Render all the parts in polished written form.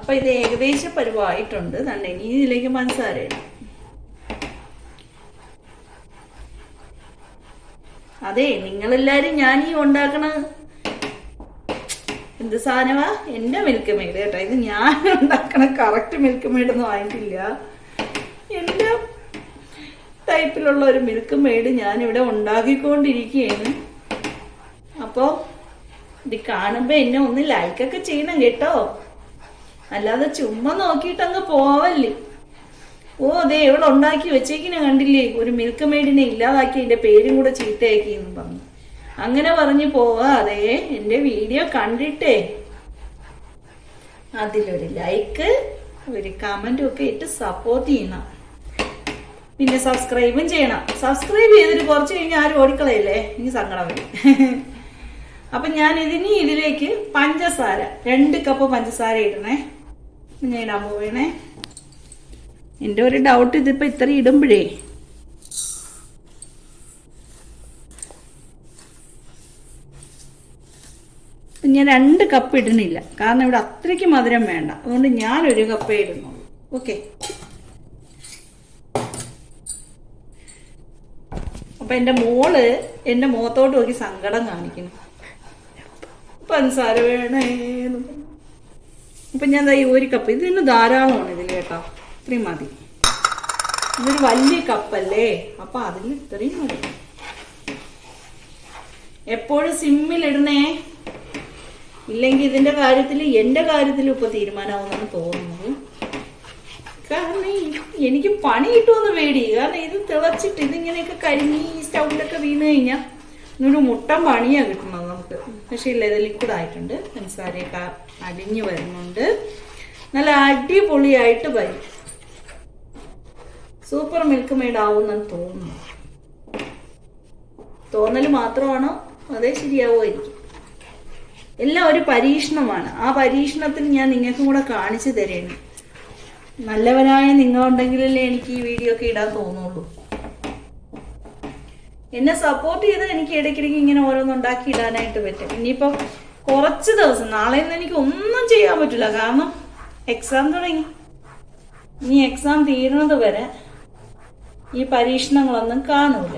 അപ്പോൾ ഇത് ഏകദേശം പരുവായിട്ടുണ്ട്. തന്നെ ഇനി ഇതിലേക്ക് പഞ്ചസാര ഇടാം. അതെ, നിങ്ങളെല്ലാവരും ഞാൻ ഈ ഉണ്ടാക്കണ എന്ത് സാധനമാ? എൻ്റെ മിൽക്ക് മെയ്ഡ് കേട്ടോ. ഇത് ഞാൻ ഉണ്ടാക്കണ കറക്റ്റ് മിൽക്ക് മെയ്ഡൊന്നും ആയിട്ടില്ല. എൻ്റെ ടൈപ്പിലുള്ള ഒരു മിൽക്ക് മെയ്ഡ് ഞാനിവിടെ ഉണ്ടാക്കിക്കൊണ്ടിരിക്കുകയാണ്. അപ്പോൾ ഇത് കാണുമ്പോൾ എന്നെ ഒന്ന് ലൈക്കൊക്കെ ചെയ്യണം കേട്ടോ. അല്ലാതെ ചുമ്മാ നോക്കിയിട്ടങ്ങ് പോവല്ലേ. ഓ അതെ, ഇവിടെ ഉണ്ടാക്കി വെച്ചേക്കിനെ കണ്ടില്ലേ, ഒരു മിൽക്ക് മെയ്ഡിനെ ഇല്ലാതാക്കി എൻ്റെ പേരും കൂടെ ചീത്തയാക്കിയെന്ന് പറഞ്ഞു. അങ്ങനെ പറഞ്ഞു പോവാതെ എൻ്റെ വീഡിയോ കണ്ടിട്ടേ അതിലൊരു ലൈക്ക്, ഒരു കമൻറ്റും ഒക്കെ ഇട്ട് സപ്പോർട്ട് ചെയ്യണം. പിന്നെ സബ്സ്ക്രൈബും ചെയ്യണം. സബ്സ്ക്രൈബ് ചെയ്തിട്ട് കുറച്ച് കഴിഞ്ഞാൽ ആരും ഓടിക്കളയല്ലേ, എനിക്ക് സങ്കടം വരും. അപ്പം ഞാൻ ഇതിലേക്ക് പഞ്ചസാര 2 കപ്പ് പഞ്ചസാര ഇടണേ. ഞാൻ ഇടാൻ പോവേണേ. എൻ്റെ ഒരു ഡൗട്ട്, ഇതിപ്പോൾ ഇത്ര ഇടുമ്പോഴേ ഞാൻ 2 കപ്പ് ഇടുന്നില്ല, കാരണം ഇവിടെ അത്രയ്ക്ക് മധുരം വേണ്ട. അതുകൊണ്ട് ഞാൻ 1 കപ്പേ ഇടുന്നുള്ളൂ. ഓക്കെ. അപ്പം എൻ്റെ മോള് എൻ്റെ മുഖത്തോട്ട് നോക്കി സങ്കടം കാണിക്കണം, പഞ്ചസാര വേണേന്ന്. അപ്പം ഞാൻ ഈ 1 കപ്പ്, ഇതിന് ധാരാളമാണ് ഇതിൽ കേട്ടോ, ഇത്രയും മതി. ഇതൊരു വലിയ കപ്പല്ലേ, അപ്പം അതിൽ ഇത്രയും മതി. എപ്പോഴും സിമ്മിലിടണേ, ഇല്ലെങ്കിൽ ഇതിൻ്റെ കാര്യത്തിൽ എൻ്റെ കാര്യത്തിലും ഇപ്പോൾ തീരുമാനമാവുമെന്നാണ് തോന്നുന്നത്. കാരണം എനിക്ക് പണി കിട്ടുമെന്ന് പേടി. കാരണം ഇത് തിളച്ചിട്ട് ഇതിങ്ങനെയൊക്കെ കരിഞ്ഞ് സ്റ്റൗവിലൊക്കെ വീണ് കഴിഞ്ഞാൽ ഒരു മുട്ടൻ പണിയാണ് കിട്ടുന്നത് നമുക്ക്. പക്ഷേ ഇല്ല, ഇത് ലിക്വിഡ് ആയിട്ടുണ്ട്, പഞ്ചസാരയൊക്കെ അലിഞ്ഞ് വരുന്നുണ്ട്, നല്ല അടിപൊളിയായിട്ട് വരും. സൂപ്പർ മിൽക്ക് മെയ്ഡ് ആവുമെന്നാണ് തോന്നുന്നു. തോന്നൽ മാത്രമാണോ അതേ ശരിയാവുമായിരിക്കും. എല്ലാം ഒരു പരീക്ഷണമാണ്. ആ പരീക്ഷണത്തിൽ ഞാൻ നിങ്ങൾക്കും കൂടെ കാണിച്ചു തരുന്നു. നല്ലവനായ നിങ്ങളുണ്ടെങ്കിലല്ലേ എനിക്ക് ഈ വീഡിയോ ഒക്കെ ഇടാൻ തോന്നുള്ളൂ. എന്നെ സപ്പോർട്ട് ചെയ്ത് എനിക്ക് ഇടയ്ക്കിടയ്ക്ക് ഇങ്ങനെ ഓരോന്നുണ്ടാക്കി ഇടാനായിട്ട് പറ്റും. ഇനിയിപ്പം കുറച്ച് ദിവസം, നാളെ നിന്ന് എനിക്ക് ഒന്നും ചെയ്യാൻ പറ്റില്ല, കാരണം എക്സാം തുടങ്ങി. ഇനി എക്സാം തീരുന്നത് വരെ ഈ പരീക്ഷണങ്ങളൊന്നും കാണൂല.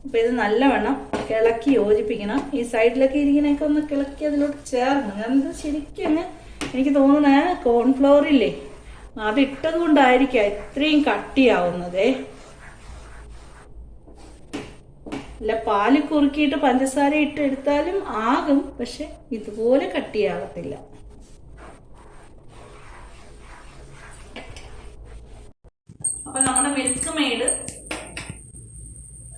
അപ്പം ഇത് നല്ലവണ്ണം കിളക്കി യോജിപ്പിക്കണം. ഈ സൈഡിലൊക്കെ ഇരിക്കണൊക്കെ ഒന്ന് കിളക്കി അതിലോട്ട് ചേർന്ന്. ഞാനിത് ശരിക്കും അങ്ങ് എനിക്ക് തോന്നുന്നേ കോൺഫ്ലവറില്ലേ അതിട്ടത് കൊണ്ടായിരിക്കാം ഇത്രയും കട്ടിയാവുന്നതേ. അല്ല, പാല് കുറുക്കിയിട്ട് പഞ്ചസാര ഇട്ട് എടുത്താലും ആകും, പക്ഷെ ഇതുപോലെ കട്ടിയാകത്തില്ല. അപ്പൊ നമ്മുടെ മിൽക്ക് മെയ്ഡ്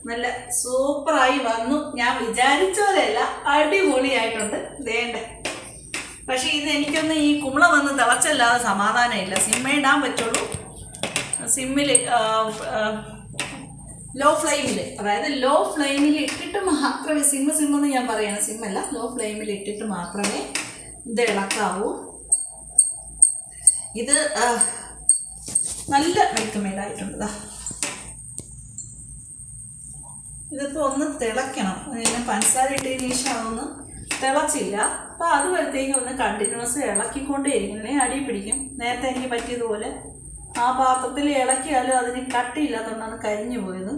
നല്ല സൂപ്പറായി വന്നു. ഞാൻ വിചാരിച്ച പോലെയല്ല, അടിപൊളിയായിട്ടുണ്ട്. വേണ്ടേ, പക്ഷെ ഇത് എനിക്കൊന്ന് ഈ കുമ്പള വന്ന് തിളച്ചല്ലാതെ സമാധാനമില്ല. സിമ്മേ ഇടാൻ പറ്റുള്ളൂ. സിമ്മിൽ ലോ ഫ്ലെയിമിൽ, അതായത് ലോ ഫ്ലെയിമിൽ ഇട്ടിട്ട് മാത്രമേ, സിമ്മെന്ന് ഞാൻ പറയണം, സിമ്മല്ല, ലോ ഫ്ലെയിമിൽ ഇട്ടിട്ട് മാത്രമേ ഇത് ഇളക്കാവൂ. ഇത് നല്ല മിൽക്ക് മെയ്ഡായിട്ടുണ്ട്. ഇതിപ്പോൾ ഒന്ന് തിളയ്ക്കണം. പിന്നെ പഞ്ചസാര ഇട്ടതിന് ശേഷം അതൊന്ന് തിളച്ചില്ല. അപ്പോൾ അത് വരത്തേക്കും ഒന്ന് കണ്ടിന്യൂസ് ഇളക്കിക്കൊണ്ടേ ഇരിക്കണേ, അടി പിടിക്കും. നേരത്തെ എനിക്ക് പറ്റിയതുപോലെ ആ പാത്രത്തിൽ ഇളക്കിയാലും അതിന് കട്ടിയില്ലാത്തതുകൊണ്ടാണ് കരിഞ്ഞു പോയത്.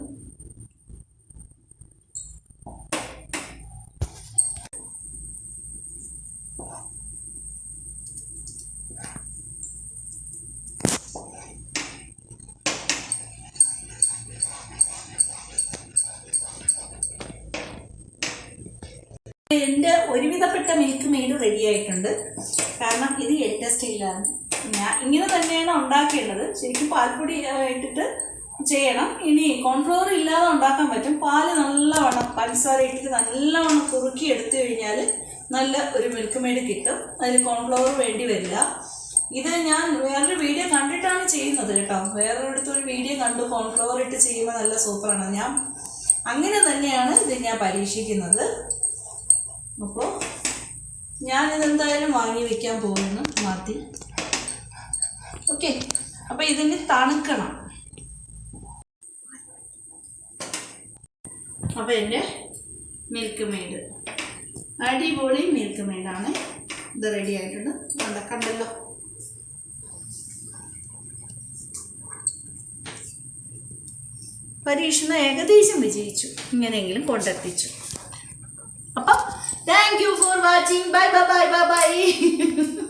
എൻ്റെ ഒരുവിധപ്പെട്ട മിൽക്ക് മെയ്ഡ് റെഡി ആയിട്ടുണ്ട്. കാരണം ഇത് എൻ്റെ സ്റ്റൈലാണ്. ഞാൻ ഇങ്ങനെ തന്നെയാണ് ഉണ്ടാക്കേണ്ടത്. ശരിക്കും പാൽപ്പൊടി ഇട്ടിട്ട് ചെയ്യണം. ഇനി കോൺഫ്ലവർ ഇല്ലാതെ ഉണ്ടാക്കാൻ പറ്റും. പാല് നല്ലവണ്ണം പഞ്ചസാര ഇട്ടിട്ട് നല്ലവണ്ണം കുറുക്കി എടുത്തു കഴിഞ്ഞാൽ നല്ല ഒരു മിൽക്ക് മെയ്ഡ് കിട്ടും. അതിൽ കോൺഫ്ലവർ വേണ്ടി വരില്ല. ഇത് ഞാൻ വേറൊരു വീഡിയോ കണ്ടിട്ടാണ് ചെയ്യുന്നത് കേട്ടോ. വേറൊരിടത്തൊരു വീഡിയോ കണ്ടു കോൺഫ്ലവർ ഇട്ട് ചെയ്യുമ്പോൾ നല്ല സൂപ്പറാണ്. ഞാൻ അങ്ങനെ തന്നെയാണ് ഇത് ഞാൻ പരീക്ഷിക്കുന്നത്. അപ്പോൾ ഞാനിതെന്തായാലും വാങ്ങി വയ്ക്കാൻ പോകുന്നു മാറ്റി. ഓക്കെ, അപ്പോൾ ഇതിന് തണുക്കണം. അപ്പോൾ എൻ്റെ മിൽക്ക് മെയ്ഡ് അടിപൊളി മിൽക്ക് മെയ്ഡാണ്. ഇത് റെഡി ആയിട്ടുണ്ട്. കണ്ടല്ലോ. പരീക്ഷണം ഏകദേശം വിജയിച്ചു. ഇങ്ങനെയെങ്കിലും കൊണ്ടെത്തിച്ചു. അപ്പം thank you for watching. Bye bye bye bye bye.